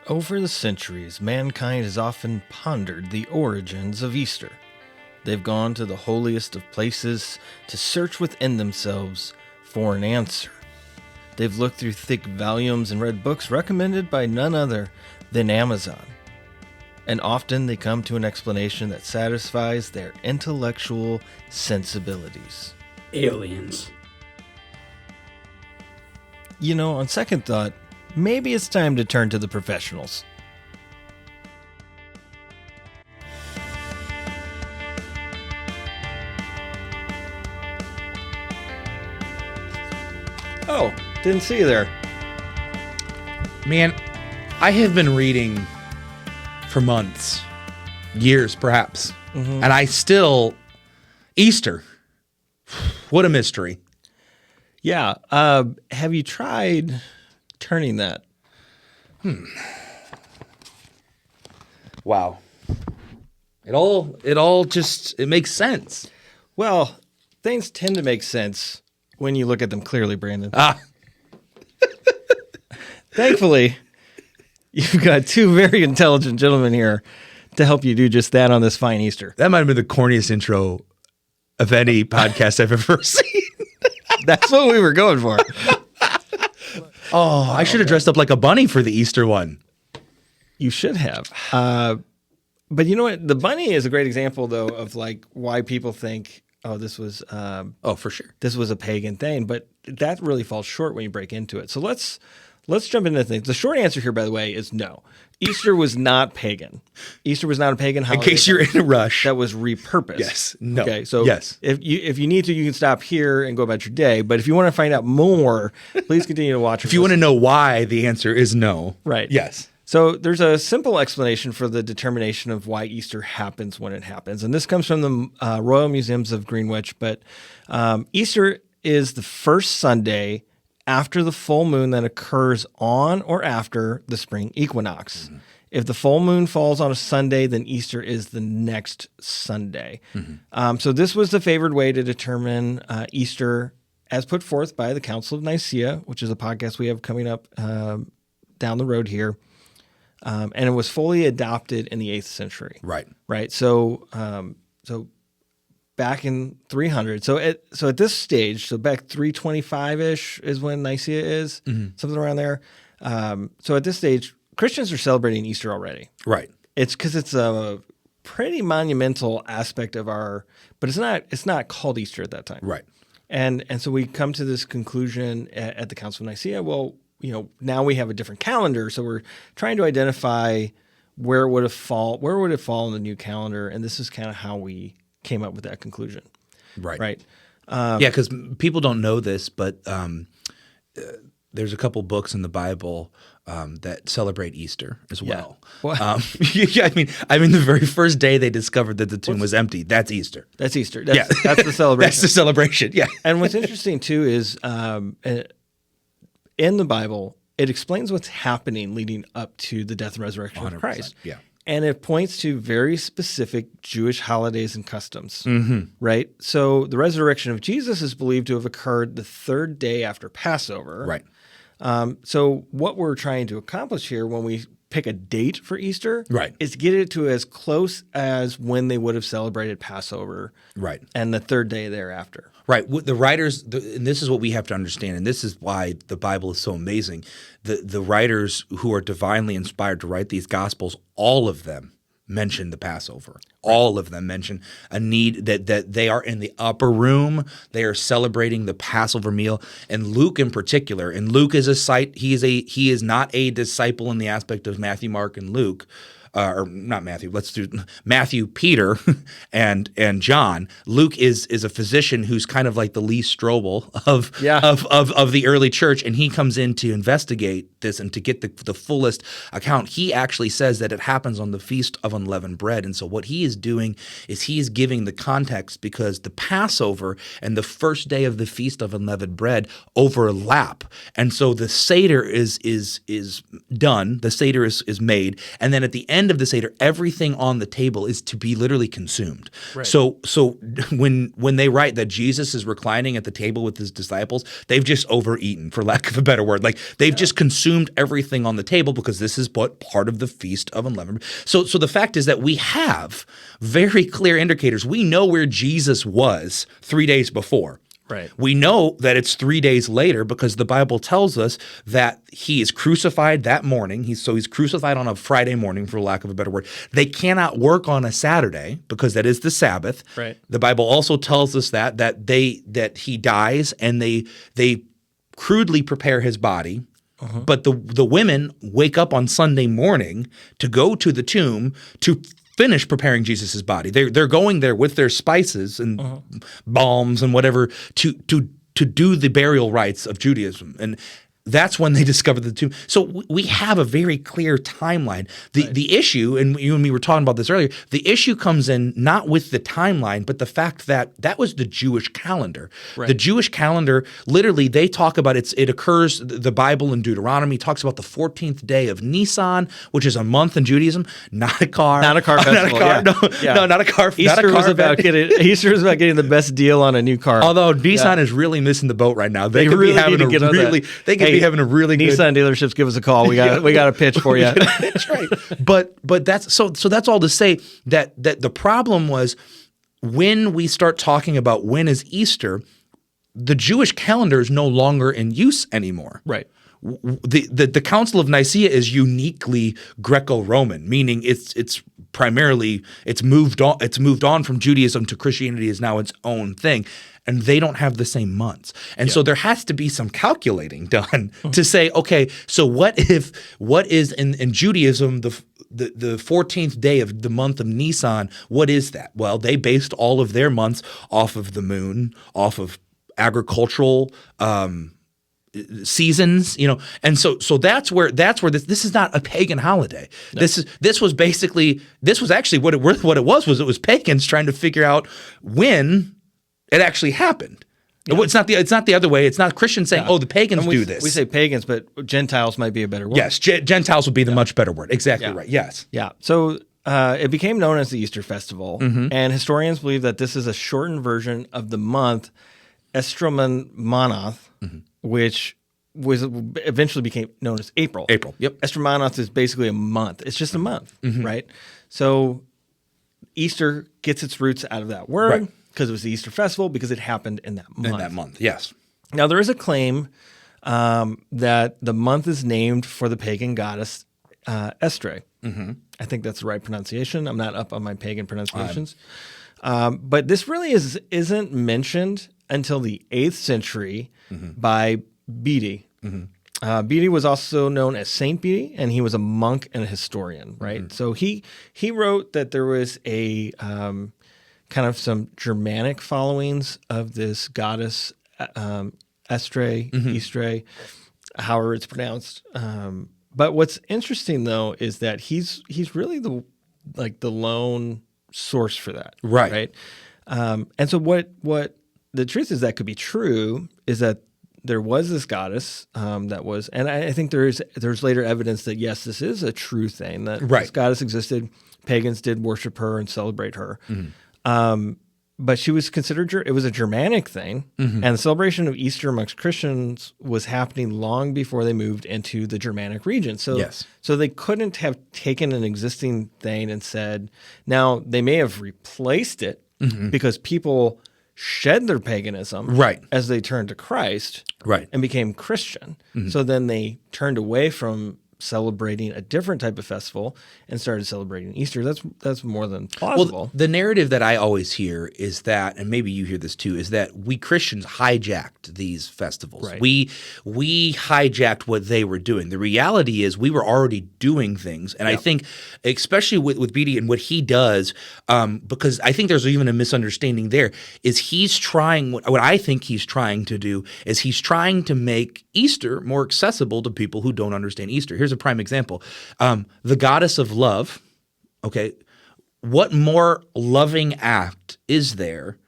Over the centuries, mankind has often pondered the origins of Easter. They've gone to the holiest of places to search within themselves for an answer. They've looked through thick volumes and read books recommended by none other than Amazon. And often they come to an explanation that satisfies their intellectual sensibilities. Aliens. You know, on second thought, maybe it's time to turn to the professionals. Oh, didn't see you there. Man, I have been reading for months, years perhaps, and I still... Easter. What a mystery. Yeah. Have you tried turning that? Wow. It all just, it makes sense. Well, things tend to make sense when you look at them clearly, Brandon. Thankfully, you've got two very intelligent gentlemen here to help you do just that on this fine Easter. That might have been the corniest intro of any podcast I've ever seen. That's what we were going for. Oh, I should have dressed up like a bunny for the Easter one. You should have. But you know what? The bunny is a great example, though, of like why people think, oh, this was For sure. this was a pagan thing. But that really falls short when you break into it. So let's jump into things. The short answer here, by the way, is no. Easter was not pagan. Easter was not a pagan holiday. In case you're in a rush. That was repurposed. Yes. No. Okay. So yes. if you need to, you can stop here and go about your day. But if you want to find out more, please continue to watch. If you want to know why, the answer is no. Right. Yes. So there's a simple explanation for the determination of why Easter happens when it happens. And this comes from the Royal Museums of Greenwich. But Easter is the first Sunday after the full moon that occurs on or after the spring equinox. Mm-hmm. If the full moon falls on a Sunday, then Easter is the next Sunday. Mm-hmm. So this was the favored way to determine Easter as put forth by the Council of Nicaea, which is a podcast we have coming up down the road here. And it was fully adopted in the 8th century. Right. So back in 300. So at this stage, so back 325-ish is when Nicaea is, something around there. So at this stage, Christians are celebrating Easter already. Right. It's because it's a pretty monumental aspect of but it's not called Easter at that time. Right. And so we come to this conclusion at the Council of Nicaea. Well, now we have a different calendar, so we're trying to identify where would it fall in the new calendar, and this is kind of how we came up with that conclusion. Right. Yeah, because people don't know this, but there's a couple books in the Bible that celebrate Easter as well. Well, yeah, I mean, the very first day they discovered that the tomb was empty, that's Easter. That's Easter. That's the celebration. That's the celebration. Yeah. And what's interesting too is in the Bible, it explains what's happening leading up to the death and resurrection of Christ. Yeah. And it points to very specific Jewish holidays and customs, right? So the resurrection of Jesus is believed to have occurred the third day after Passover. Right. So what we're trying to accomplish here when we pick a date for Easter is get it to as close as when they would have celebrated Passover and the third day thereafter. Right. The writers, and this is what we have to understand, and this is why the Bible is so amazing. The writers who are divinely inspired to write these Gospels, all of them mention the Passover. All of them mention a need that they are in the upper room. They are celebrating the Passover meal. And Luke in particular, and Luke is he is not a disciple in the aspect of Matthew, Mark, and Luke. Or not Matthew, let's do Matthew, Peter, and John. Luke is a physician who's kind of like the Lee Strobel of the early church, and he comes in to investigate this and to get the fullest account. He actually says that it happens on the Feast of Unleavened Bread, and so what he is doing is he is giving the context because the Passover and the first day of the Feast of Unleavened Bread overlap, and so the Seder is done, the Seder is made, and then at the end end of the Seder, everything on the table is to be literally consumed. Right. So when they write that Jesus is reclining at the table with his disciples, they've just overeaten, for lack of a better word. Like they've just consumed everything on the table because this is what part of the Feast of Unleavened. So the fact is that we have very clear indicators. We know where Jesus was 3 days before. Right. We know that it's 3 days later because the Bible tells us that he is crucified that morning. He's crucified on a Friday morning, for lack of a better word. They cannot work on a Saturday because that is the Sabbath. Right. The Bible also tells us that he dies and they crudely prepare his body. But the women wake up on Sunday morning to go to the tomb to finish preparing Jesus' body. They're going there with their spices and balms and whatever to do the burial rites of Judaism. And that's when they discovered the tomb. So we have a very clear timeline. The issue, and you and me were talking about this earlier, the issue comes in not with the timeline, but the fact that that was the Jewish calendar. Right. The Jewish calendar, literally, they talk about it occurs, the Bible in Deuteronomy talks about the 14th day of Nisan, which is a month in Judaism, not a car. Not a car festival. No, not a car. Easter was about event. Easter was about getting the best deal on a new car. Although Nissan is really missing the boat right now. They could really be having need to get on that. They could be having a really good Nissan dealerships, give us a call. We got a pitch for you. That's right. But that's so that's all to say that the problem was when we start talking about when is Easter, the Jewish calendar is no longer in use anymore. Right. The Council of Nicaea is uniquely Greco-Roman, meaning it's primarily moved on from Judaism to Christianity is now its own thing. And they don't have the same months. And so there has to be some calculating done to say, okay, so what is in Judaism the 14th day of the month of Nisan, what is that? Well, they based all of their months off of the moon, off of agricultural seasons, and so that's where this is not a pagan holiday. No. This was actually what it was pagans trying to figure out when it actually happened. Yeah. It's not the other way. It's not Christians saying, "Oh, the pagans do this." We say pagans, but Gentiles might be a better word. Yes, Gentiles would be the much better word. Exactly right. Yes. Yeah. So it became known as the Easter Festival, and historians believe that this is a shortened version of the month Estromannoth, which eventually became known as April. April. Yep. Estromannoth is basically a month. It's just a month, right? So Easter gets its roots out of that word. Right. Because it was the Easter festival, because it happened in that month. In that month, yes. Now, there is a claim that the month is named for the pagan goddess Estre. I think that's the right pronunciation. I'm not up on my pagan pronunciations. But this really isn't mentioned until the 8th century by Bede. Bede was also known as Saint Bede, and he was a monk and a historian, right? So he wrote that there was a kind of some Germanic followings of this goddess Estre, Istre, however it's pronounced. But what's interesting though is that he's really the lone source for that, right? And so what the truth is that could be true is that there was this goddess that was, and I think there's later evidence that yes, this is a true thing, that this goddess existed. Pagans did worship her and celebrate her. But she was considered, it was a Germanic thing, and the celebration of Easter amongst Christians was happening long before they moved into the Germanic region. So, so they couldn't have taken an existing thing and said, now they may have replaced it because people shed their paganism as they turned to Christ and became Christian. So then they turned away from celebrating a different type of festival and started celebrating Easter. That's more than plausible. Well, the narrative that I always hear is that, and maybe you hear this too, is that we Christians hijacked these festivals. Right. We hijacked what they were doing. The reality is we were already doing things, and I think, especially with Bede and what he does, because I think there's even a misunderstanding there, is he's trying, what I think he's trying to do is he's trying to make Easter more accessible to people who don't understand Easter. Here's a prime example. The goddess of love, okay, what more loving act is there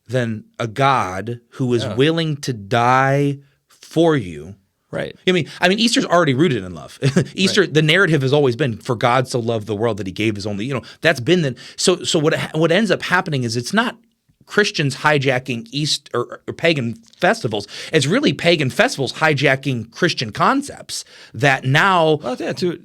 than a God who is willing to die for you Right. I mean, Easter's already rooted in love. Easter, the narrative has always been, for God so loved the world that he gave his only, that's been the, so what ends up happening is it's not Christians hijacking or pagan festivals. It's really pagan festivals hijacking Christian concepts that now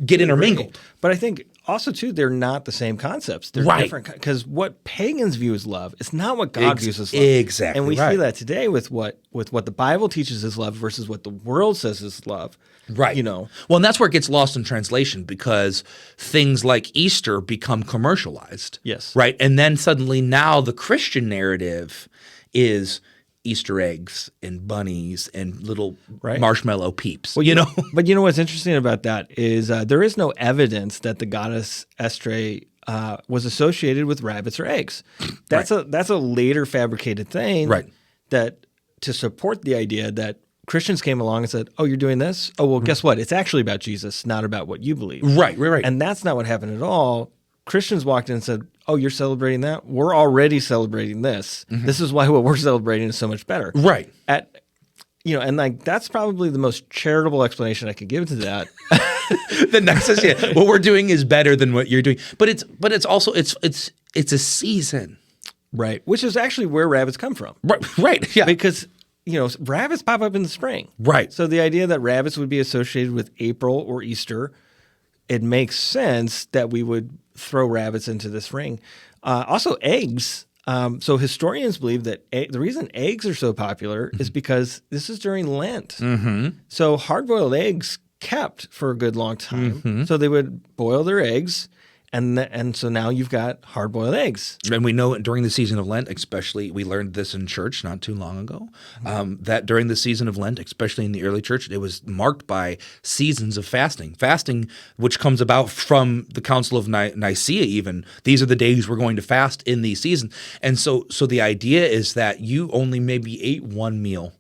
get intermingled. But I think also, too, they're not the same concepts. They're different because what pagans view as love is not what God views as love. Exactly. And we see that today with what the Bible teaches is love versus what the world says is love. Right. Well, and that's where it gets lost in translation because things like Easter become commercialized. Yes. Right. And then suddenly now the Christian narrative is Easter eggs and bunnies and little marshmallow peeps. Well, But what's interesting about that is there is no evidence that the goddess Estre was associated with rabbits or eggs. That's a later fabricated thing. Right. That to support the idea that Christians came along and said, "Oh, you're doing this? Oh, well, guess what? It's actually about Jesus, not about what you believe." Right. And that's not what happened at all. Christians walked in and said, "Oh, you're celebrating that? We're already celebrating this. Mm-hmm. This is why what we're celebrating is so much better." Right. And like that's probably the most charitable explanation I could give to that. The nicest, what we're doing is better than what you're doing. But it's also it's a season. Right. Which is actually where rabbits come from. Right. Yeah. Because rabbits pop up in the spring. Right. So the idea that rabbits would be associated with April or Easter, it makes sense that we would throw rabbits into this ring. Also, eggs. So historians believe that the reason eggs are so popular is because this is during Lent. Mm-hmm. So hard-boiled eggs kept for a good long time. Mm-hmm. So they would boil their eggs. And so now you've got hard-boiled eggs. And we know during the season of Lent, especially, we learned this in church not too long ago, that during the season of Lent, especially in the early church, it was marked by seasons of fasting. Fasting, which comes about from the Council of Nicaea even. These are the days we're going to fast in these seasons. And so the idea is that you only maybe ate one meal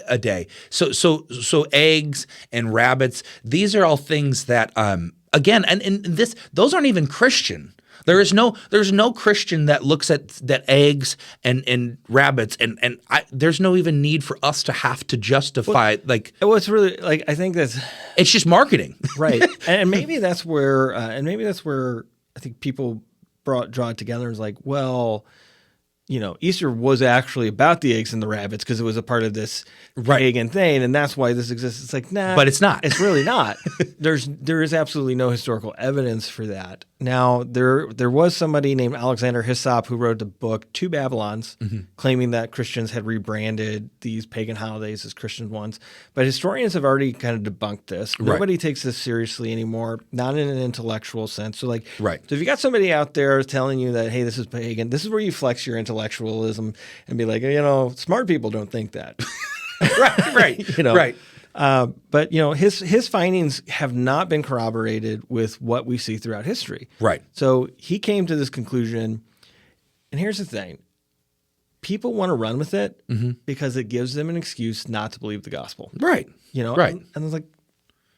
a day. So eggs and rabbits, these are all things that again, and those aren't even Christian. There's no Christian that looks at that eggs and rabbits and there's no even need for us to have to justify It's really I think it's just marketing, right? and maybe that's where I think people draw it together as like, well, Easter was actually about the eggs and the rabbits because it was a part of this pagan thing, and that's why this exists. It's like, nah, but it's not. It's really not. There is absolutely no historical evidence for that. Now, there was somebody named Alexander Hyssop who wrote a book, Two Babylons, claiming that Christians had rebranded these pagan holidays as Christian ones. But historians have already kind of debunked this. Nobody takes this seriously anymore, not in an intellectual sense. So, So if you got somebody out there telling you that, hey, this is pagan, this is where you flex your intellectualism and be like, smart people don't think that. Right. Right. But his findings have not been corroborated with what we see throughout history. Right. So he came to this conclusion, and here's the thing: people want to run with it because it gives them an excuse not to believe the gospel. Right. Right. And it's like,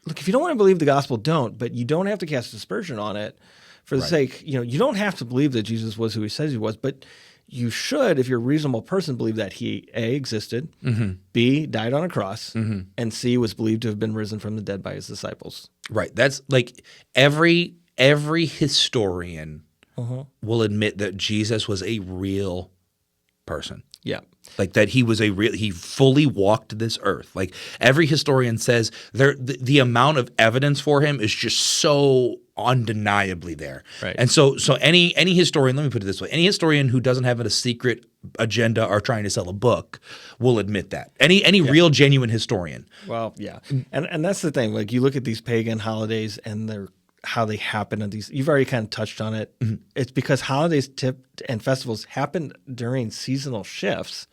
look, if you don't want to believe the gospel, don't. But you don't have to cast aspersion on it for the sake. You don't have to believe that Jesus was who he says he was, but you should, if you're a reasonable person, believe that he A, existed, B, died on a cross, and C, was believed to have been risen from the dead by his disciples. Right. That's like every historian will admit that Jesus was a real person. Yeah. Like that he fully walked this earth. Like every historian says the amount of evidence for him is just so undeniably there. Right. And so any historian, let me put it this way, any historian who doesn't have a secret agenda or trying to sell a book will admit that. Any real genuine historian. Well, yeah. And that's the thing. Like you look at these pagan holidays and how they happen on these. You've already kind of touched on it. It's because holidays and festivals happen during seasonal shifts.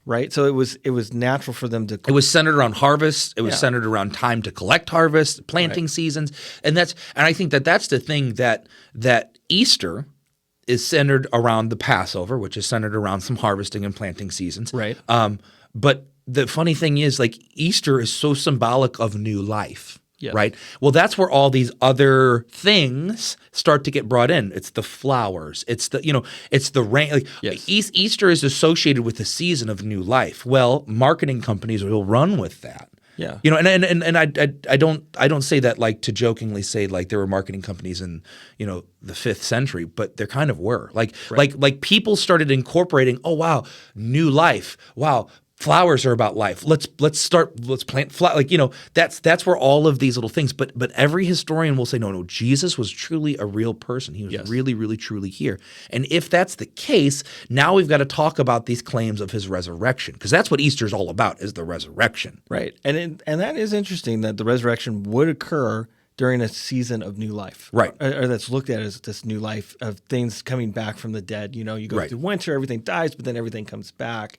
Right, so it was natural for them to. It was centered around harvest. It was centered around time to collect harvest, planting seasons, and I think that's the thing that Easter is centered around the Passover, which is centered around some harvesting and planting seasons. Right. But the funny thing is, like Easter is so symbolic of new life. Yes. Right. Well, that's where all these other things start to get brought in. It's the flowers. It's the rain. Like Easter is associated with the season of new life. Well, marketing companies will run with that Yeah. You know, and I don't say that like to jokingly say like there were marketing companies in, you know, the 5th century, but there kind of were. Like people started incorporating, oh wow, new life. Wow, flowers are about life. Let's plant flower. Like, you know, that's where all of these little things. But every historian will say, no, Jesus was truly a real person. He was really, really, truly here. And if that's the case, now we've got to talk about these claims of his resurrection, because that's what Easter is all about, is the resurrection. Right. And that is interesting that the resurrection would occur during a season of new life. Right. Or that's looked at as this new life of things coming back from the dead. You know, you go through winter, everything dies, but then everything comes back.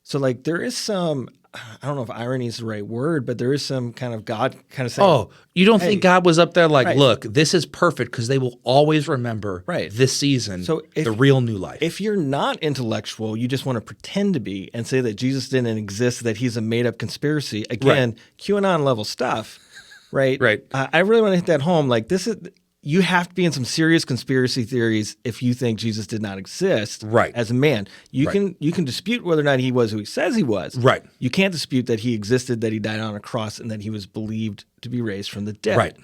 So like there is some, I don't know if irony is the right word, but there is some kind of God kind of saying, oh, you don't think God was up there like, Right. look, this is perfect because they will always remember this season, So the real new life. if you're not intellectual, you just want to pretend to be and say that Jesus didn't exist, that he's a made up conspiracy. Again, QAnon level stuff, right? Right. I really want to hit that home. Like this is, you have to be in some serious conspiracy theories if you think Jesus did not exist as a man. You can dispute whether or not he was who he says he was. Right. You can't dispute that he existed, that he died on a cross, and that he was believed to be raised from the dead. Right.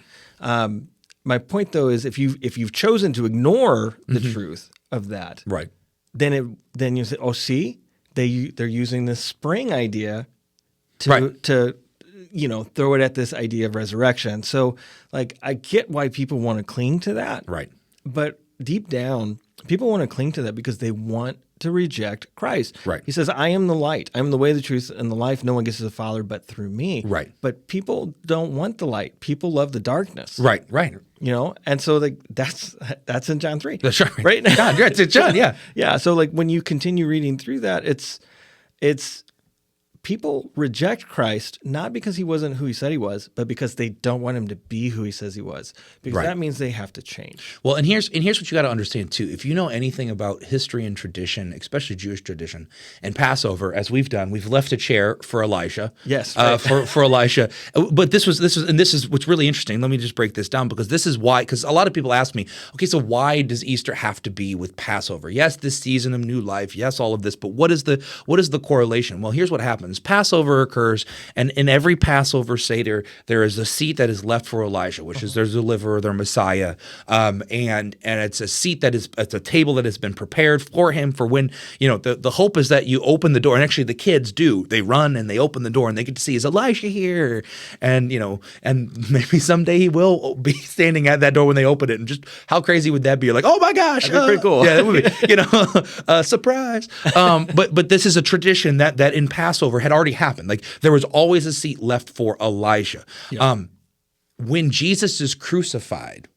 My point though is if you've chosen to ignore the truth of that, Right. then you say, oh, see, they're using this spring idea to you know, throw it at this idea of resurrection. So like I get why people want to cling to that. Right. But deep down, people want to cling to that because they want to reject Christ. Right. He says, I am the light. I am the way, the truth, and the life. No one gets to the Father but through me. Right. But people don't want the light. People love the darkness. Right. Right. You know, and so like that's in John 3. That's right. Right? God, yeah, it's John, yeah. Yeah. So like when you continue reading through that, it's people reject Christ not because he wasn't who he said he was, but because they don't want him to be who he says he was. Because that means they have to change. Well, and here's what you got to understand too. If you know anything about history and tradition, especially Jewish tradition, and Passover, as we've done, we've left a chair for Elijah. Yes, right. For Elisha. But this is what's really interesting. Let me just break this down, because this is why. Because a lot of people ask me, okay, so why does Easter have to be with Passover? Yes, this season of new life. Yes, all of this. But what is the correlation? Well, here's what happens. Passover occurs, and in every Passover Seder, there is a seat that is left for Elijah, which is their deliverer, their Messiah, and it's a seat it's a table that has been prepared for him for when, you know, the hope is that you open the door, and actually the kids do. They run and they open the door and they get to see, is Elisha here? And, you know, and maybe someday he will be standing at that door when they open it, and just how crazy would that be? You're like, oh my gosh, that'd be pretty cool. Yeah, that would be, you know, surprise. But this is a tradition that in Passover had already happened. Like there was always a seat left for Elijah. Yeah. When Jesus is crucified,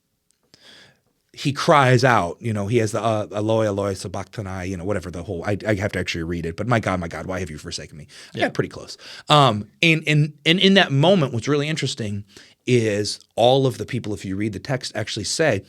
he cries out, you know, he has the Eloi, Eloi, sabachthani, you know, whatever the whole, I have to actually read it, but my God, why have you forsaken me? I got pretty close. And in that moment, what's really interesting is all of the people, if you read the text, actually say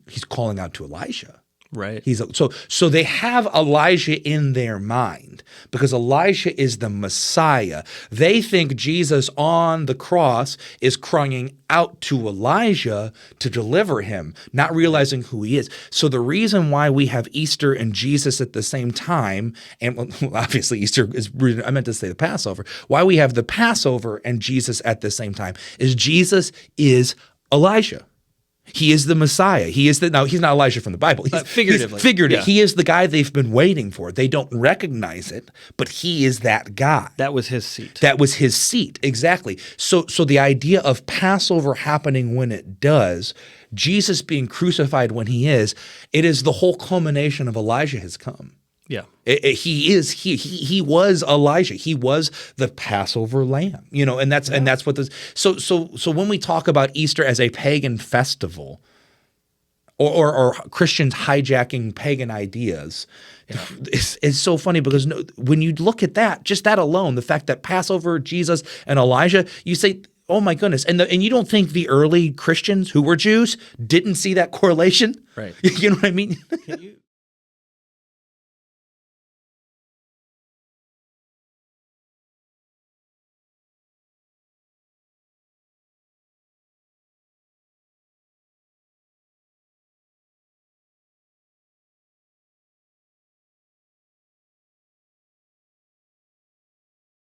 he's calling out to Elijah. Right. So they have Elijah in their mind because Elijah is the Messiah. They think Jesus on the cross is crying out to Elijah to deliver him, not realizing who he is. So the reason why we have Easter and Jesus at the same time, and well, obviously Easter is, I meant to say the Passover, why we have the Passover and Jesus at the same time is Jesus is Elijah. He is the Messiah. He's not Elijah from the Bible. Figuratively. Yeah. He is the guy they've been waiting for. They don't recognize it, but he is that guy. That was his seat. That was his seat, exactly. So the idea of Passover happening when it does, Jesus being crucified when he is, it is the whole culmination of Elijah has come. Yeah. He was Elijah. He was the Passover lamb, you know, and that's what this. So when we talk about Easter as a pagan festival, or Christians hijacking pagan ideas, it's so funny because when you look at that, just that alone, the fact that Passover, Jesus, and Elijah, you say, oh my goodness, and you don't think the early Christians who were Jews didn't see that correlation? Right. You know what I mean?